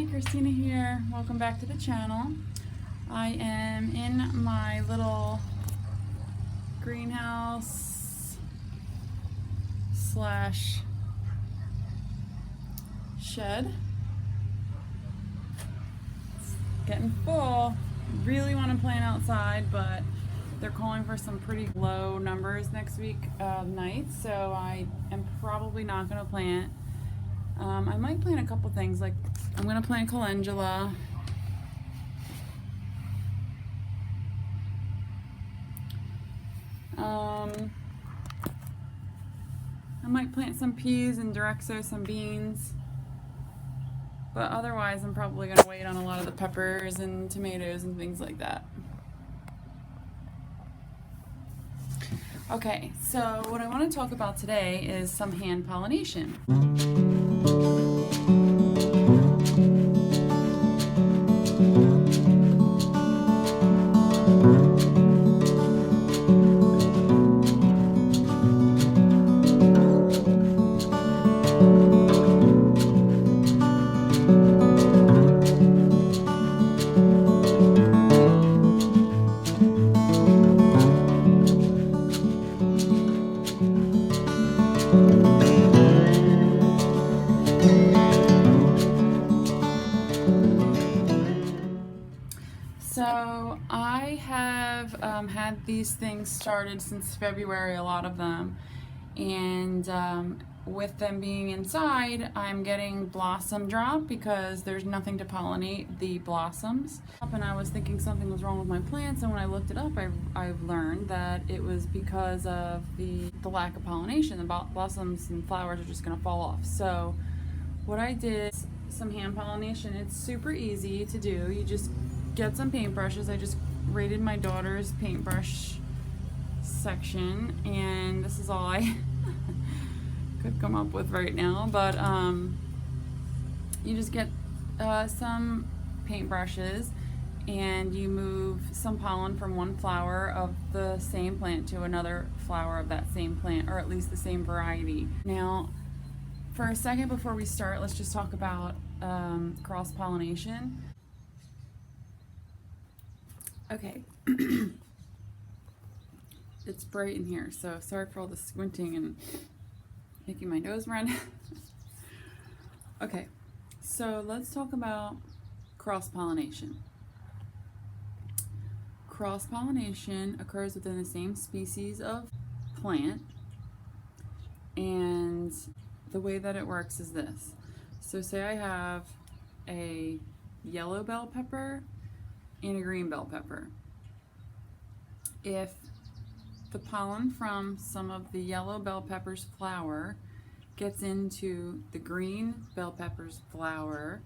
Hi, Christina here. Welcome back to the channel. I am in my little greenhouse slash shed. It's getting full. Really want to plant outside, but they're calling for some pretty low numbers next week nights, so I am probably not going to plant. I might plant a couple things, like I'm going to plant calendula. I might plant some peas and Direxo, some beans. But otherwise, I'm probably going to wait on a lot of the peppers and tomatoes and things like that. Okay, so what I want to talk about today is some hand pollination. So I have had these things started since February, a lot of them, and with them being inside, I'm getting blossom drop because there's nothing to pollinate the blossoms. And I was thinking something was wrong with my plants, and when I looked it up, I've learned that it was because of the lack of pollination. The blossoms and flowers are just going to fall off. So what I did is some hand pollination. It's super easy to do. You just get some paintbrushes. I just raided my daughter's paintbrush section, and this is all I could come up with right now, but you just get some paintbrushes and you move some pollen from one flower of the same plant to another flower of that same plant, or at least the same variety. Now, for a second before we start, let's just talk about cross-pollination. Okay. It's bright in here, so sorry for all the squinting and making my nose run. Okay, so let's talk about cross-pollination. Cross-pollination occurs within the same species of plant, and the way that it works is this. So say I have a yellow bell pepper and a green bell pepper. If the pollen from some of the yellow bell pepper's flower gets into the green bell pepper's flower,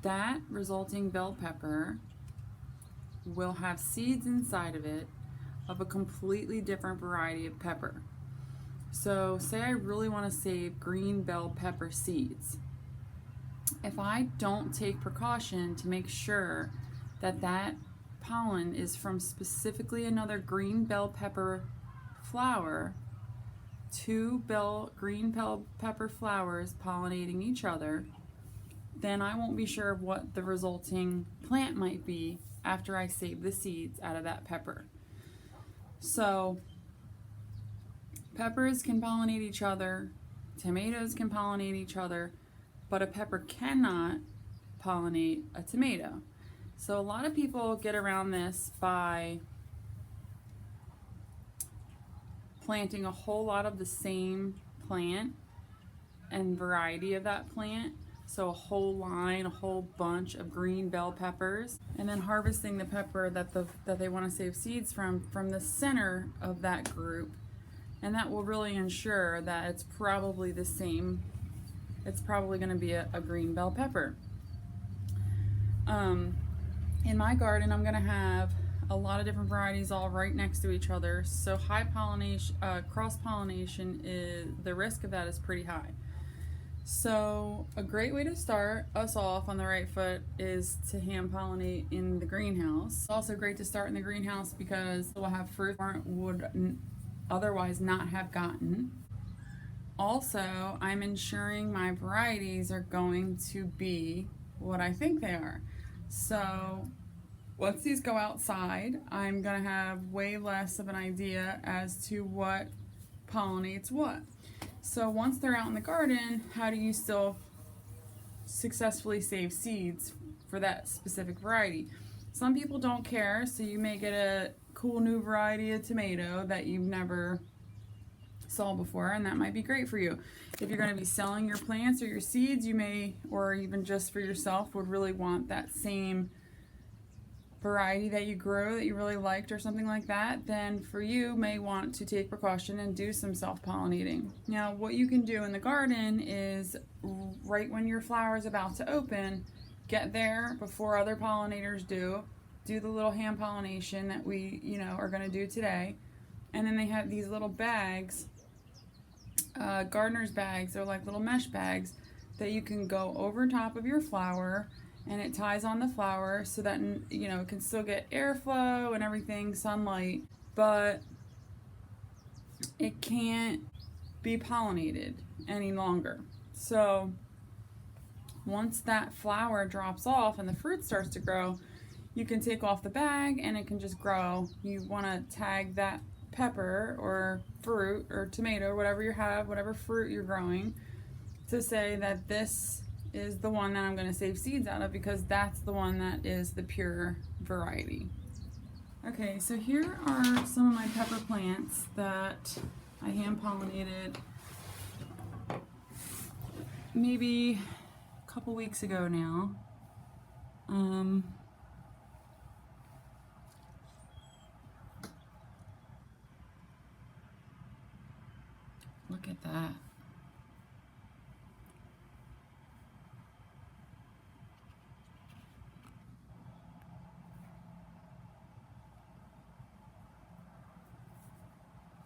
that resulting bell pepper will have seeds inside of it of a completely different variety of pepper. So say I really want to save green bell pepper seeds. If I don't take precaution to make sure that that pollen is from specifically another green bell pepper flower, two green bell pepper flowers pollinating each other, then I won't be sure of what the resulting plant might be after I save the seeds out of that pepper. So peppers can pollinate each other, tomatoes can pollinate each other, but a pepper cannot pollinate a tomato. So a lot of people get around this by planting a whole lot of the same plant and variety of that plant. So a whole line, a whole bunch of green bell peppers, and then harvesting the pepper that they want to save seeds from the center of that group. And that will really ensure that it's probably the same. It's probably going to be a green bell pepper. In my garden, I'm going to have a lot of different varieties all right next to each other. So high pollination, cross-pollination, the risk of that is pretty high. So a great way to start us off on the right foot is to hand pollinate in the greenhouse. It's also great to start in the greenhouse because we'll have fruit that would otherwise not have gotten. Also, I'm ensuring my varieties are going to be what I think they are. So once these go outside, I'm gonna have way less of an idea as to what pollinates what. So once they're out in the garden, how do you still successfully save seeds for that specific variety? Some people don't care, so you may get a cool new variety of tomato that you've never saw before, and that might be great for you. If you're going to be selling your plants or your seeds, you may, or even just for yourself, would really want that same variety that you grew that you really liked or something like that, then for you may want to take precaution and do some self-pollinating. Now what you can do in the garden is right when your flower is about to open, get there before other pollinators do the little hand pollination that we are going to do today. And then they have these little bags, gardener's bags. They're like little mesh bags that you can go over top of your flower, and it ties on the flower so that it can still get airflow and everything, sunlight, but it can't be pollinated any longer. So once that flower drops off and the fruit starts to grow, you can take off the bag and it can just grow. You want to tag that pepper or fruit or tomato or whatever you have, whatever fruit you're growing, to say that this is the one that I'm going to save seeds out of, because that's the one that is the pure variety. Okay, so here are some of my pepper plants that I hand pollinated maybe a couple weeks ago now. Look at that.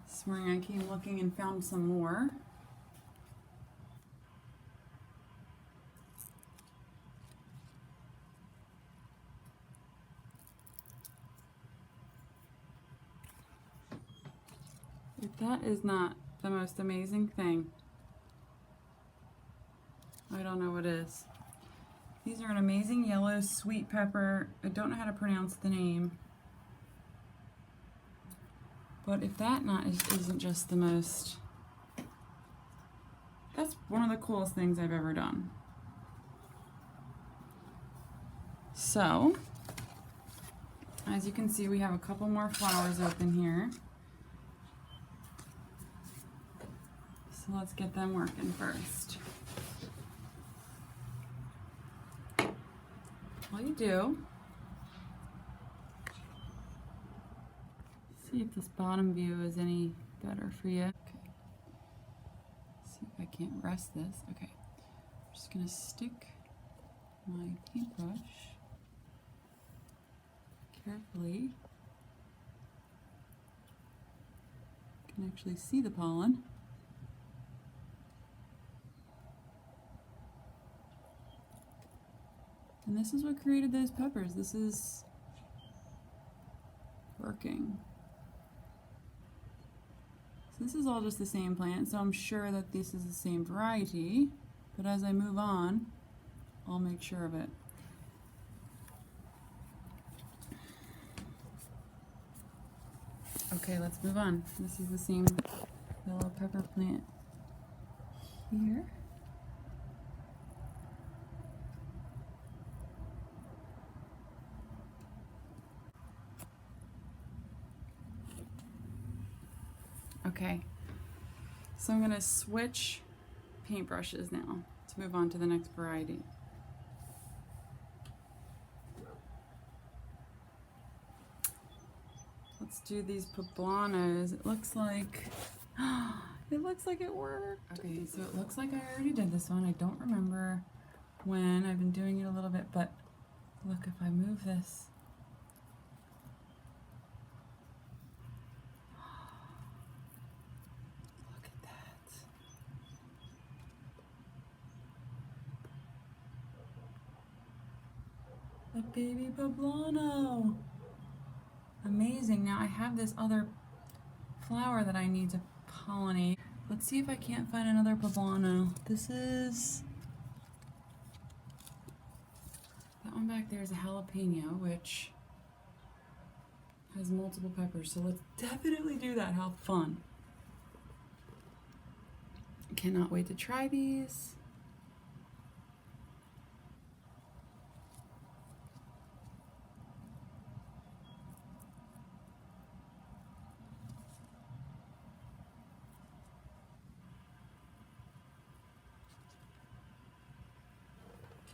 This morning I came looking and found some more. If that is not the most amazing thing, I don't know what is. These are an amazing yellow sweet pepper. I don't know how to pronounce the name. But if that isn't just the most, that's one of the coolest things I've ever done. So, as you can see, we have a couple more flowers open here. So let's get them working first. All you do, see if this bottom view is any better for you. Okay. See if I can't rest this. Okay. I'm just gonna stick my paintbrush carefully. You can actually see the pollen. And this is what created those peppers. This is working. So this is all just the same plant, so I'm sure that this is the same variety, but as I move on, I'll make sure of it. Okay, let's move on. This is the same yellow pepper plant here. Okay, so I'm gonna switch paintbrushes now to move on to the next variety. Let's do these poblanos. It looks like it worked. Okay, so it looks like I already did this one. I don't remember when. I've been doing it a little bit, but look, if I move this, look at that. A baby poblano. Amazing. Now I have this other flower that I need to pollinate. Let's see if I can't find another poblano. This is, that one back there is a jalapeno, which has multiple peppers. So let's definitely do that. How fun. Cannot wait to try these.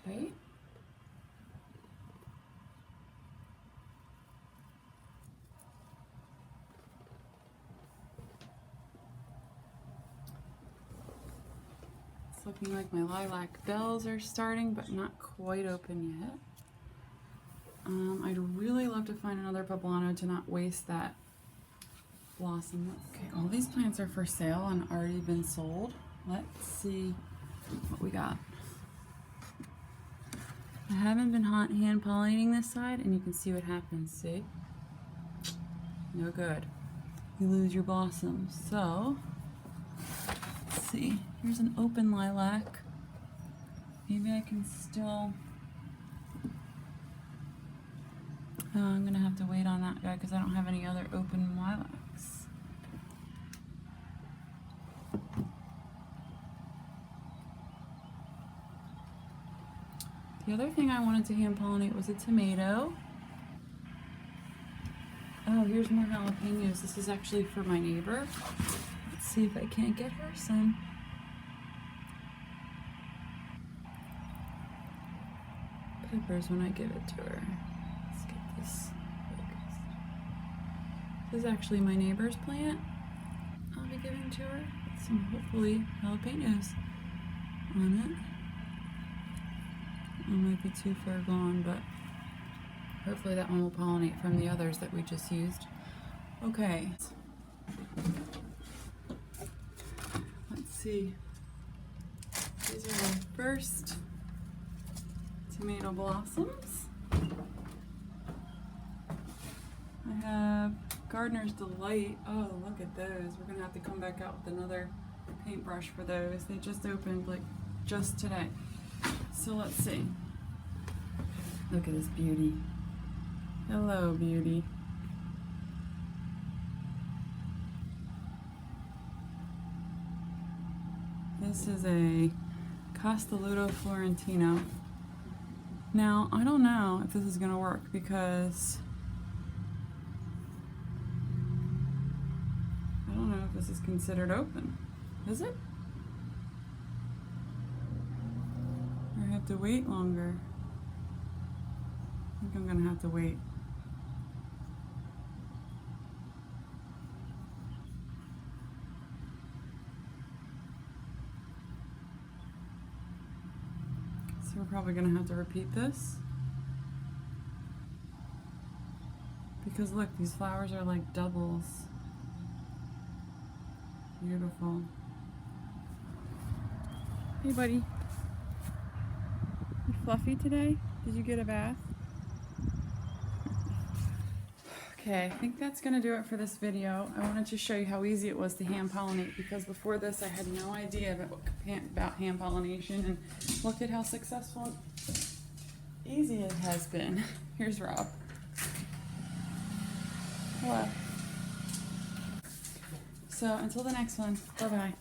Okay. It's looking like my lilac bells are starting, but not quite open yet. I'd really love to find another poblano to not waste that blossom. Okay, all these plants are for sale and already been sold. Let's see what we got. I haven't been hand pollinating this side, and you can see what happens. See? No good. You lose your blossoms. So, let's see. Here's an open lilac. Maybe I can still... I'm gonna have to wait on that guy because I don't have any other open lilacs. The other thing I wanted to hand pollinate was a tomato. Oh, here's more jalapenos. This is actually for my neighbor. Let's see if I can't get her some. Peppers when I give it to her. Let's get this focused. This is actually my neighbor's plant I'll be giving to her. With some hopefully jalapenos on it. It might be too far gone, but hopefully that one will pollinate from the others that we just used. Okay. Let's see. These are my first tomato blossoms. I have Gardener's Delight. Oh, look at those. We're gonna have to come back out with another paintbrush for those. They just opened like just today. So let's see. Look at this beauty. Hello, beauty. This is a Castelluto Florentino. Now, I don't know if this is gonna work because I don't know if this is considered open. Is it? Or I have to wait longer. I think I'm gonna have to wait. So we're probably gonna have to repeat this. Because look, these flowers are like doubles. Beautiful. Hey buddy. You fluffy today? Did you get a bath? Okay, I think that's gonna do it for this video. I wanted to show you how easy it was to hand pollinate because before this I had no idea about hand pollination, and look at how successful and easy it has been. Here's Rob. Hello. So until the next one, bye-bye.